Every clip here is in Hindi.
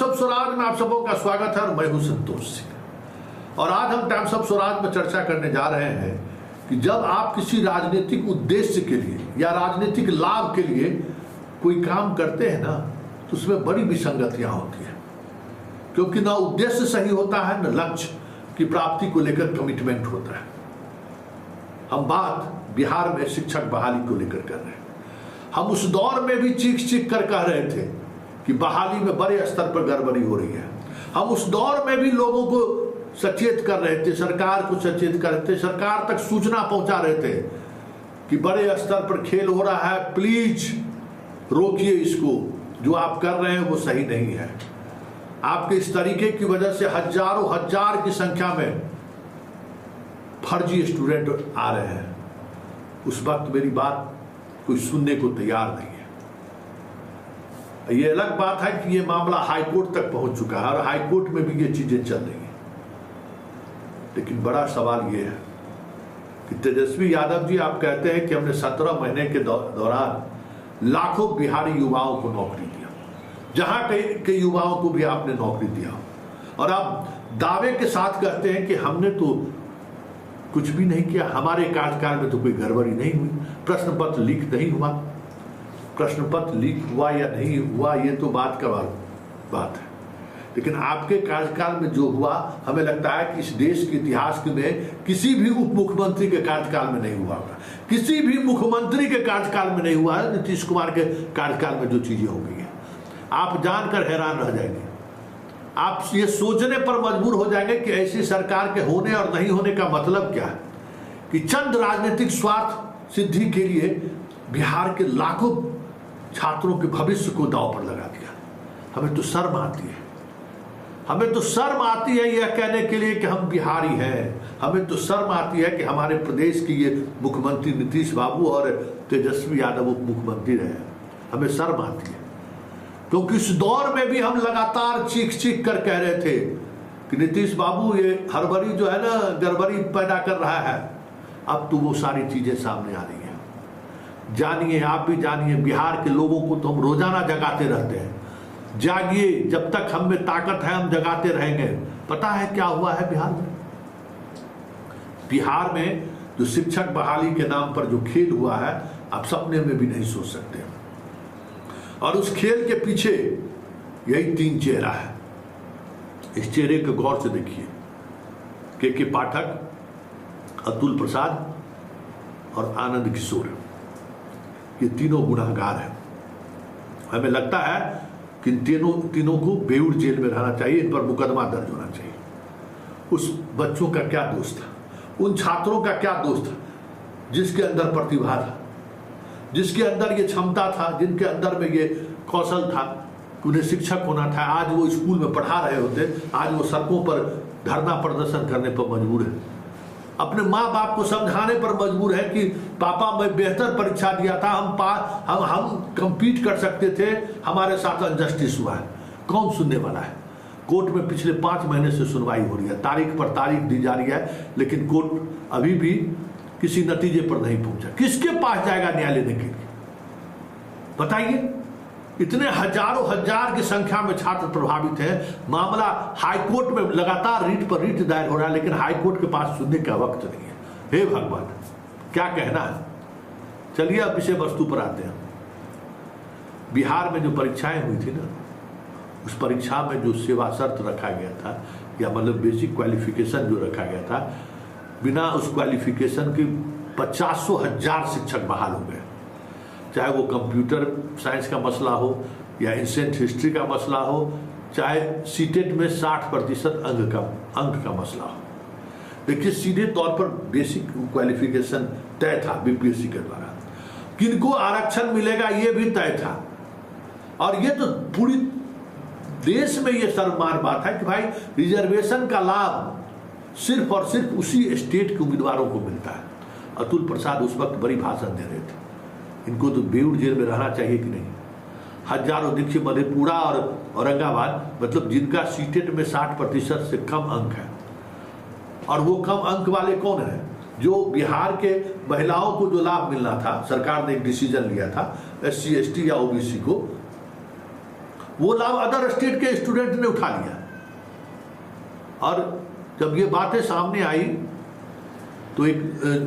ऑफ स्वराज में आप सबों का स्वागत है और मैं हूं संतोष सिंह। और आज हम टाइम्स ऑफ स्वराज में चर्चा करने जा रहे हैं कि जब आप किसी राजनीतिक उद्देश्य के लिए या राजनीतिक लाभ के लिए कोई काम करते हैं ना, तो उसमें बड़ी विसंगतियां होती हैं, क्योंकि ना उद्देश्य सही होता है न लक्ष्य की प्राप्ति को लेकर कमिटमेंट होता है। हम बात बिहार में शिक्षक बहाली को लेकर कर रहे हैं। हम उस दौर में भी चीख चीख कर कह रहे थे कि बहाली में बड़े स्तर पर गड़बड़ी हो रही है। हम उस दौर में भी लोगों को सचेत कर रहे थे, सरकार को सचेत कर रहे थे, सरकार तक सूचना पहुंचा रहे थे कि बड़े स्तर पर खेल हो रहा है, प्लीज रोकिए इसको, जो आप कर रहे हैं वो सही नहीं है। आपके इस तरीके की वजह से हजारों हजार की संख्या में फर्जी स्टूडेंट आ रहे हैं। उस वक्त मेरी बात कोई सुनने को तैयार नहीं है। ये अलग बात है कि ये मामला हाईकोर्ट तक पहुंच चुका है और हाईकोर्ट में भी ये चीजें चल रही हैं, लेकिन बड़ा सवाल ये है कि तेजस्वी यादव जी, आप कहते हैं कि हमने 17 महीने के दौरान लाखों बिहारी युवाओं को नौकरी दिया, जहां के युवाओं को भी आपने नौकरी दिया, और आप दावे के साथ कहते हैं कि हमने तो कुछ भी नहीं किया, हमारे कार्यकाल में तो कोई गड़बड़ी नहीं हुई, प्रश्न पत्र लीक नहीं हुआ। प्रश्न पत्र लीक हुआ या नहीं हुआ ये तो बात का बात है, लेकिन आपके कार्यकाल में जो हुआ, हमें लगता है कि इस देश के इतिहास में किसी भी उप मुख्यमंत्री के कार्यकाल में नहीं हुआ होगा, किसी भी मुख्यमंत्री के कार्यकाल में नहीं हुआ है। नीतीश कुमार के कार्यकाल में जो चीजें हो गई है, आप जानकर हैरान रह जाएंगे। आप ये सोचने पर मजबूर हो जाएंगे कि ऐसी सरकार के होने और नहीं होने का मतलब क्या है, कि चंद राजनीतिक स्वार्थ सिद्धि के लिए बिहार के लाखों छात्रों के भविष्य को दांव पर लगा दिया। हमें तो शर्म आती है, हमें तो शर्म आती है यह कहने के लिए कि हम बिहारी हैं। हमें तो शर्म आती है कि हमारे प्रदेश के ये मुख्यमंत्री नीतीश बाबू और तेजस्वी यादव उप मुख्यमंत्री रहे। हमें शर्म आती है, क्योंकि इस दौर में भी हम लगातार चीख चीख कर कह रहे थे कि नीतीश बाबू ये हड़बड़ी जो है ना, गड़बड़ी पैदा कर रहा है। अब तो वो सारी चीजें सामने आ रही हैं। जानिए, आप भी जानिए, बिहार के लोगों को तो हम रोजाना जगाते रहते हैं, जागिए, जब तक हम में ताकत है हम जगाते रहेंगे। पता है क्या हुआ है बिहार में? बिहार में जो शिक्षक बहाली के नाम पर जो खेल हुआ है, आप सपने में भी नहीं सोच सकते। और उस खेल के पीछे यही 3 चेहरा है। इस चेहरे को गौर से देखिए। के पाठक, अतुल प्रसाद और आनंद किशोर, ये तीनों गुनहगार हैं। हमें लगता है कि इन तीनों को बेऊर जेल में रहना चाहिए, इन पर मुकदमा दर्ज होना चाहिए। उस बच्चों का क्या दोष था, उन छात्रों का क्या दोष था जिसके अंदर प्रतिभा था, जिसके अंदर ये क्षमता था, जिनके अंदर में ये कौशल था, उन्हें शिक्षक होना था। आज वो स्कूल में पढ़ा रहे होते, आज वो सड़कों पर धरना प्रदर्शन करने पर मजबूर है, अपने माँ बाप को समझाने पर मजबूर है कि पापा मैं बेहतर परीक्षा दिया था, हम कंपीट कर सकते थे, हमारे साथ अनजस्टिस हुआ है। कौन सुनने वाला है? कोर्ट में पिछले 5 महीने से सुनवाई हो रही है, तारीख पर तारीख दी जा रही है, लेकिन कोर्ट अभी भी किसी नतीजे पर नहीं पहुंचा। किसके पास जाएगा न्याय लेने के लिए? बताइए। इतने हजारों हजार की संख्या में छात्र प्रभावित हैं। मामला हाईकोर्ट में लगातार रीट पर रीट दायर हो रहा है, लेकिन हाईकोर्ट के पास सुनने का वक्त नहीं है। हे भगवान, क्या कहना है। चलिए अब विषय वस्तु पर आते हैं। बिहार में जो परीक्षाएं हुई थी ना, उस परीक्षा में जो सेवा शर्त रखा गया था, या मतलब बेसिक क्वालिफिकेशन जो रखा गया था, बिना उस क्वालिफिकेशन के 50 हजार शिक्षक बहाल हो गए। चाहे वो कंप्यूटर साइंस का मसला हो या एंशिएंट हिस्ट्री का मसला हो, चाहे सीटेट में 60% अंक का मसला हो। देखिए, सीधे तौर पर बेसिक क्वालिफिकेशन तय था बीपीएससी के द्वारा, किनको आरक्षण मिलेगा ये भी तय था। और ये तो पूरी देश में ये शर्मनाक बात है कि भाई रिजर्वेशन का लाभ सिर्फ और सिर्फ उसी स्टेट के उम्मीदवारों को मिलता है। अतुल प्रसाद उस वक्त बड़ी भाषण दे रहे थे, इनको तो बेऊर जेल में रहना चाहिए कि नहीं। हजारों, देखिए मधेपुरा और औरंगाबाद, मतलब जिनका सीटेट में 60% से कम अंक है, और वो कम अंक वाले कौन है? जो बिहार के महिलाओं को जो लाभ मिलना था, सरकार ने एक डिसीजन लिया था SC ST या OBC को, वो लाभ अदर स्टेट के स्टूडेंट ने उठा लिया। और जब ये बातें सामने आई तो एक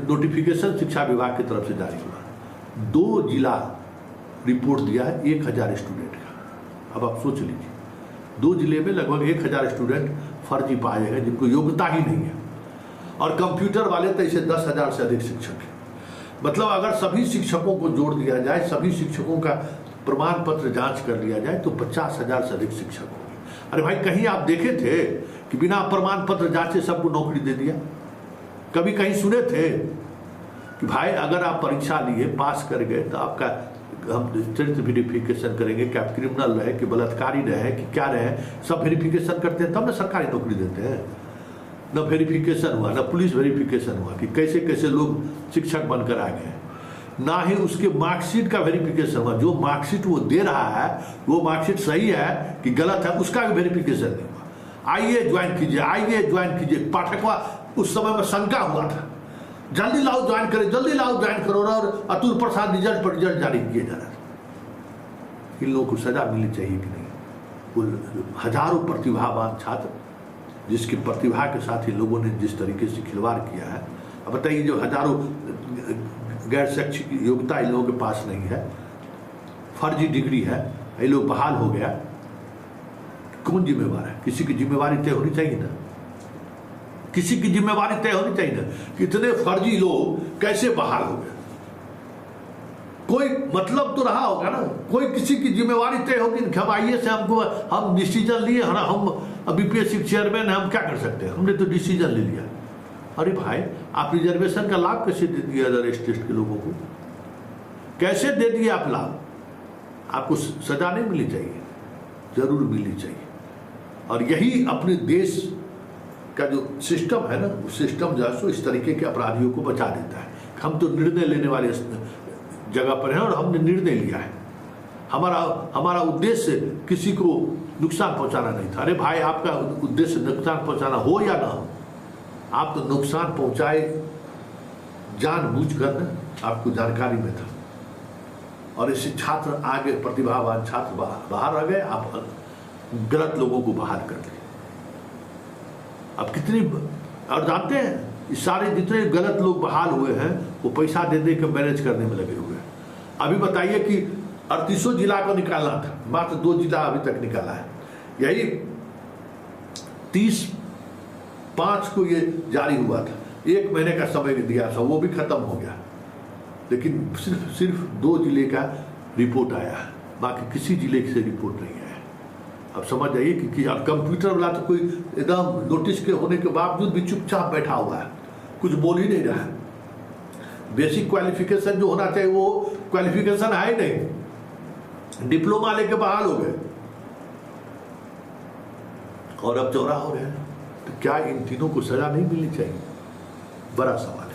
नोटिफिकेशन शिक्षा विभाग की तरफ से जारी हुआ, 2 जिला रिपोर्ट दिया है 1000 स्टूडेंट का। अब आप सोच लीजिए, 2 जिले में लगभग 1000 स्टूडेंट फर्जी पाए गए जिनको योग्यता ही नहीं है, और कंप्यूटर वाले तो इसे 10,000 से अधिक शिक्षक हैं। मतलब अगर सभी शिक्षकों को जोड़ दिया जाए, सभी शिक्षकों का प्रमाण पत्र जांच कर लिया जाए तो 50,000 से अधिक शिक्षक होंगे। अरे भाई, कहीं आप देखे थे कि बिना प्रमाण पत्र जांचे सबको नौकरी दे दिया? कभी कहीं सुने थे कि भाई अगर आप परीक्षा लिए पास कर गए तो आपका हम चरित्र वेरिफिकेशन करेंगे कि आप क्रिमिनल रहे कि बलात्कारी रहे कि क्या रहे, सब वेरिफिकेशन करते हैं तब ना सरकारी नौकरी देते हैं। न वेरिफिकेशन हुआ, न पुलिस वेरिफिकेशन हुआ कि कैसे कैसे लोग शिक्षक बनकर आ गए, ना ही उसके मार्कशीट का वेरिफिकेशन हुआ। जो मार्कशीट वो दे रहा है वो मार्कशीट सही है कि गलत है, उसका भी वेरिफिकेशन नहीं हुआ। आइए ज्वाइन कीजिए, आइए ज्वाइन कीजिए। पाठकवा उस समय में शंका हुआ था, जल्दी लाओ ज्वाइन करें, जल्दी लाओ ज्वाइन करो, और अतुल प्रसाद रिजल्ट पर रिजल्ट जारी किए जा रहा था। इन लोगों को सजा मिलनी चाहिए कि नहीं? वो हजारों प्रतिभावान छात्र जिसकी प्रतिभा के साथ ही लोगों ने जिस तरीके से खिलवाड़ किया है, अब बताइए जो हजारों गैर शैक्षिक योग्यता इन लोगों के पास नहीं है, फर्जी डिग्री है, ये लोग बहाल हो गया, कौन जिम्मेवार है? किसी की जिम्मेवारी तय होनी चाहिए ना, किसी की जिम्मेवारी तय होनी चाहिए ना। कितने फर्जी लोग कैसे बहाल हो गए? कोई मतलब तो रहा होगा ना, कोई किसी की जिम्मेवारी तय होगी। हम आइए से हमको हम डिसीजन लिए, हम बीपीएससी चेयरमैन है, हम क्या कर सकते हैं? हमने तो डिसीजन ले लिया। अरे भाई, आप रिजर्वेशन का लाभ कैसे दे दिए अदर स्टेट के लोगों को? कैसे दे दिए आप लाभ? आपको सजा नहीं मिलनी चाहिए? जरूर मिलनी चाहिए। और यही अपने देश का जो सिस्टम है ना, वो सिस्टम जो है सो इस तरीके के अपराधियों को बचा देता है। हम तो निर्णय लेने वाले जगह पर हैं और हमने निर्णय लिया है। हमारा उद्देश्य किसी को नुकसान पहुंचाना नहीं था। अरे भाई, आपका उद्देश्य नुकसान पहुंचाना हो या ना हो, आप तो नुकसान पहुंचाए जानबूझकर ना, आपको जानकारी में था। और ऐसे छात्र आगे, प्रतिभावान छात्र बाहर आ गए, आप गलत लोगों को बाहर कर दिए। अब कितनी, और जानते हैं सारे जितने गलत लोग बहाल हुए हैं वो पैसा दे दे के मैनेज करने में लगे हुए हैं। अभी बताइए कि 38 जिला को निकालना था, मात्र 2 जिला अभी तक निकाला है। यही 30/5 को ये जारी हुआ था, 1 महीने का समय दिया था, वो भी खत्म हो गया। लेकिन सिर्फ 2 जिले का रिपोर्ट आया है, बाकी किसी जिले से रिपोर्ट नहीं आया। अब समझ जाइए कि अब कंप्यूटर वाला तो कोई एकदम नोटिस के होने के बावजूद भी चुपचाप बैठा हुआ है, कुछ बोल ही नहीं रहा है। बेसिक क्वालिफिकेशन जो होना चाहिए वो क्वालिफिकेशन है ही नहीं, डिप्लोमा लेके बहाल हो गए और अब चौरा हो रहे हैं। तो क्या इन तीनों को सजा नहीं मिलनी चाहिए? बड़ा सवाल।